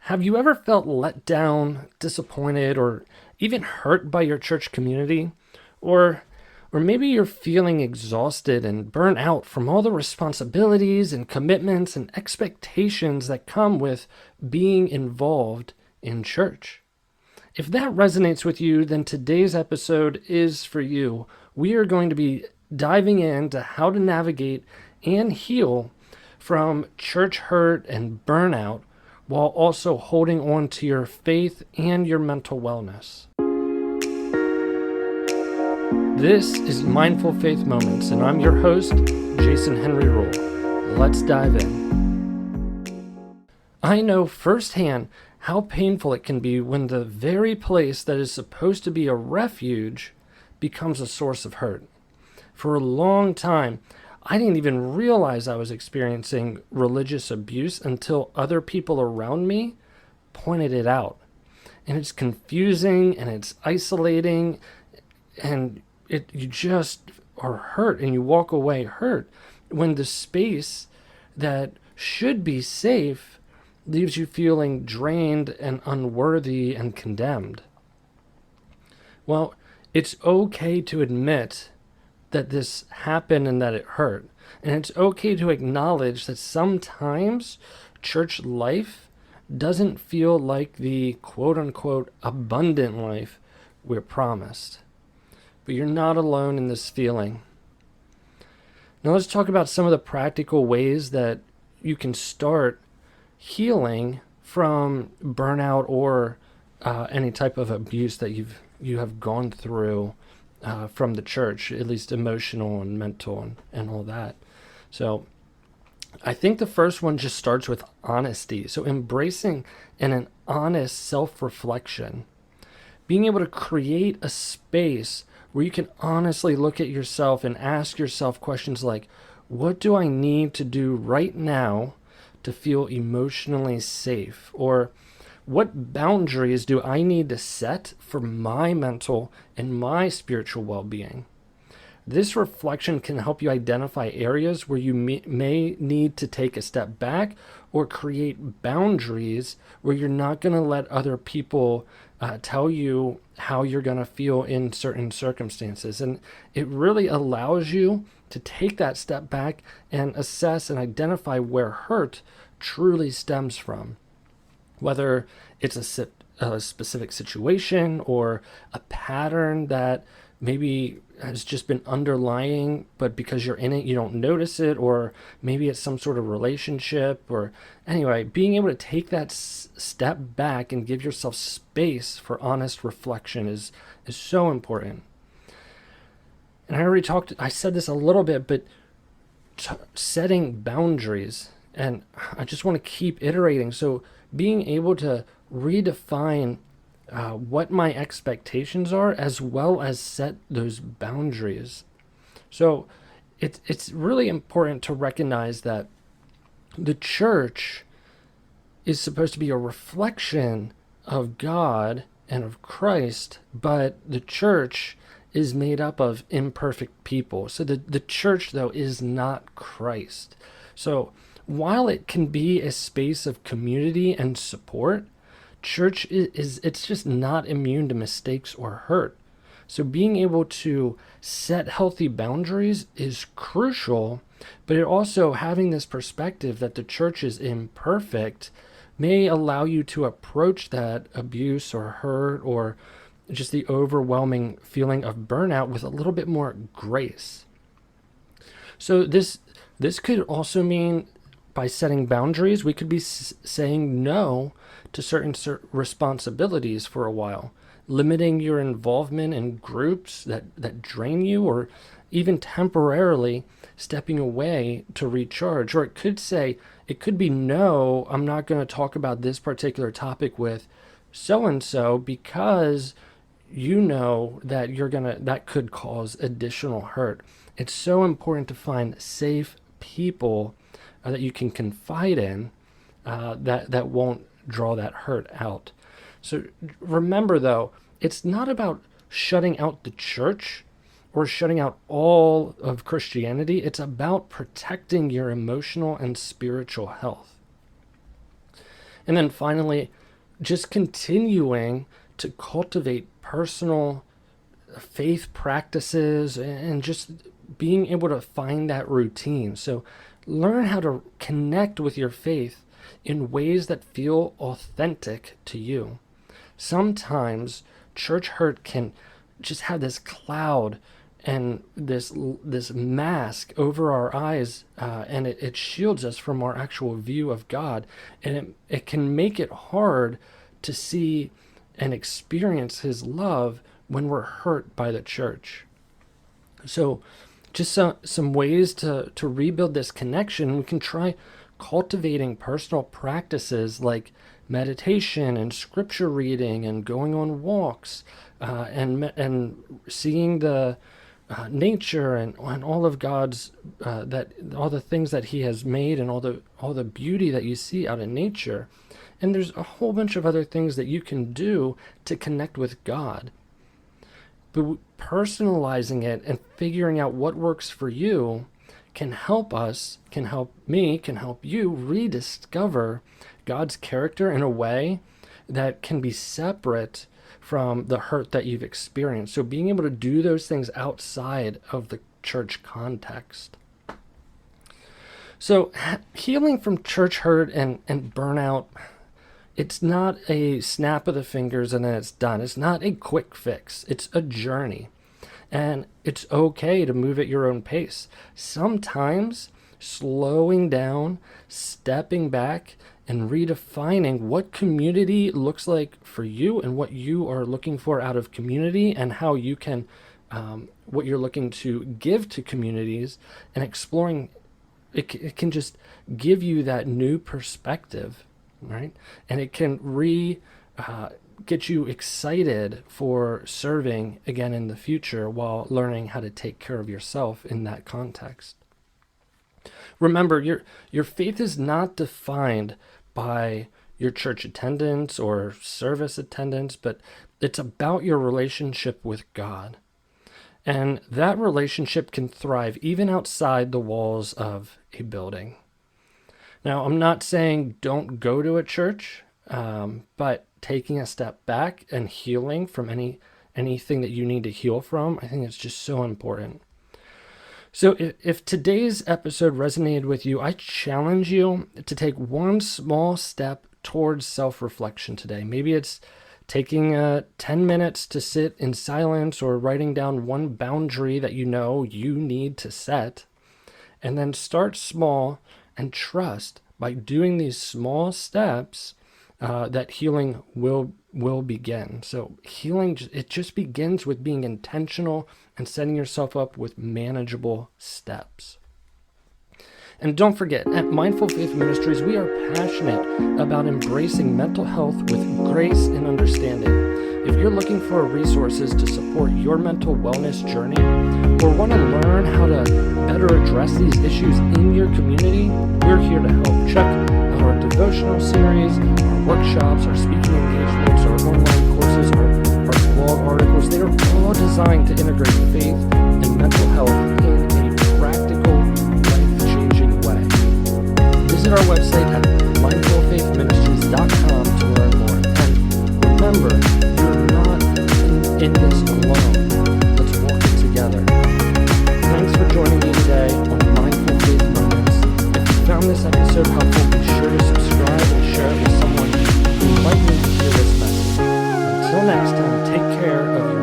Have you ever felt let down, disappointed, or even hurt by your church community? Or or maybe you're feeling exhausted and burnt out from all the responsibilities and commitments and expectations that come with being involved in church. If that resonates with you, then today's episode is for you. We are going to be diving into how to navigate and heal from church hurt and burnout while also holding on to your faith and your mental wellness. This is Mindful Faith Moments, and I'm your host, Jason Henry-Ruhl. Let's dive in. I know firsthand how painful it can be when the very place that is supposed to be a refuge becomes a source of hurt. For a long time, I didn't even realize I was experiencing religious abuse until other people around me pointed it out. And it's confusing and it's isolating, and you just are hurt and you walk away hurt when the space that should be safe leaves you feeling drained and unworthy and condemned. Well, it's okay to admit that this happened and that it hurt. And it's okay to acknowledge that sometimes church life doesn't feel like the quote-unquote abundant life we're promised. But you're not alone in this feeling. Now let's talk about some of the practical ways that you can start healing from burnout or any type of abuse that you have gone through from the church, at least emotional and mental and all that. So I think the first one just starts with honesty. So embracing an honest self-reflection, being able to create a space where you can honestly look at yourself and ask yourself questions like, what do I need to do right now to feel emotionally safe? Or what boundaries do I need to set for my mental and my spiritual well-being? This reflection can help you identify areas where you may need to take a step back or create boundaries where you're not going to let other people tell you how you're going to feel in certain circumstances. And it really allows you to take that step back and assess and identify where hurt truly stems from. Whether it's a specific situation or a pattern that maybe has just been underlying, but because you're in it, you don't notice it, or maybe it's some sort of relationship, or anyway, being able to take that step back and give yourself space for honest reflection is so important. And I said this a little bit, but setting boundaries, and I just want to keep iterating. So being able to redefine what my expectations are, as well as set those boundaries. So it's really important to recognize that the church is supposed to be a reflection of God and of Christ, but the church is made up of imperfect people. So the church, though, is not Christ. So while it can be a space of community and support, church it's just not immune to mistakes or hurt. So being able to set healthy boundaries is crucial, but it also, having this perspective that the church is imperfect, may allow you to approach that abuse or hurt or just the overwhelming feeling of burnout with a little bit more grace. So this could also mean, by setting boundaries, we could be saying no to certain responsibilities for a while, limiting your involvement in groups that drain you, or even temporarily stepping away to recharge. Or it could be, no, I'm not going to talk about this particular topic with so-and-so because you know that that could cause additional hurt. It's so important to find safe people that you can confide in, that won't draw that hurt out. So remember, though, it's not about shutting out the church or shutting out all of Christianity. It's about protecting your emotional and spiritual health. And then finally, just continuing to cultivate personal faith practices and just being able to find that routine. So learn how to connect with your faith in ways that feel authentic to you. Sometimes church hurt can just have this cloud and this mask over our eyes, and it shields us from our actual view of God, and it can make it hard to see and experience his love when we're hurt by the church. So just some ways to rebuild this connection. We can try cultivating personal practices like meditation and scripture reading and going on walks, and seeing the nature and all of God's that all the things that he has made, and all the beauty that you see out in nature. And there's a whole bunch of other things that you can do to connect with God. But personalizing it and figuring out what works for you can help us, can help me, can help you rediscover God's character in a way that can be separate from the hurt that you've experienced. So being able to do those things outside of the church context. So healing from church hurt and burnout, it's not a snap of the fingers and then it's done. It's not a quick fix. It's a journey. And it's okay to move at your own pace. Sometimes slowing down, stepping back, and redefining what community looks like for you and what you are looking for out of community, and how you can, what you're looking to give to communities, and exploring, it can just give you that new perspective, right? And it can get you excited for serving again in the future while learning how to take care of yourself in that context. Remember, your faith is not defined by your church attendance or service attendance, but it's about your relationship with God. And that relationship can thrive even outside the walls of a building. Now, I'm not saying don't go to a church, but taking a step back and healing from anything that you need to heal from, I think it's just so important. So if today's episode resonated with you, I challenge you to take one small step towards self-reflection today. Maybe it's taking 10 minutes to sit in silence, or writing down one boundary that you know you need to set. And then start small and trust by doing these small steps that healing will begin. So healing, it just begins with being intentional and setting yourself up with manageable steps. And don't forget, at Mindful Faith Ministries, we are passionate about embracing mental health with grace and understanding. If you're looking for resources to support your mental wellness journey, or want to learn how to better address these issues in your community, we're here to help. Check out our devotional series, our workshops, our speaking engagements, our online courses, our blog articles. They are all designed to integrate faith and mental health in a practical, life-changing way. Visit our website at mindfulfaithministries.com to learn more. And remember, you're not in this alone. Let's walk it together. Thanks for joining me today on Mindful Faith Moments. If you found this episode helpful, be sure to subscribe and share it with someone who might need to hear this message. Until next time, take care of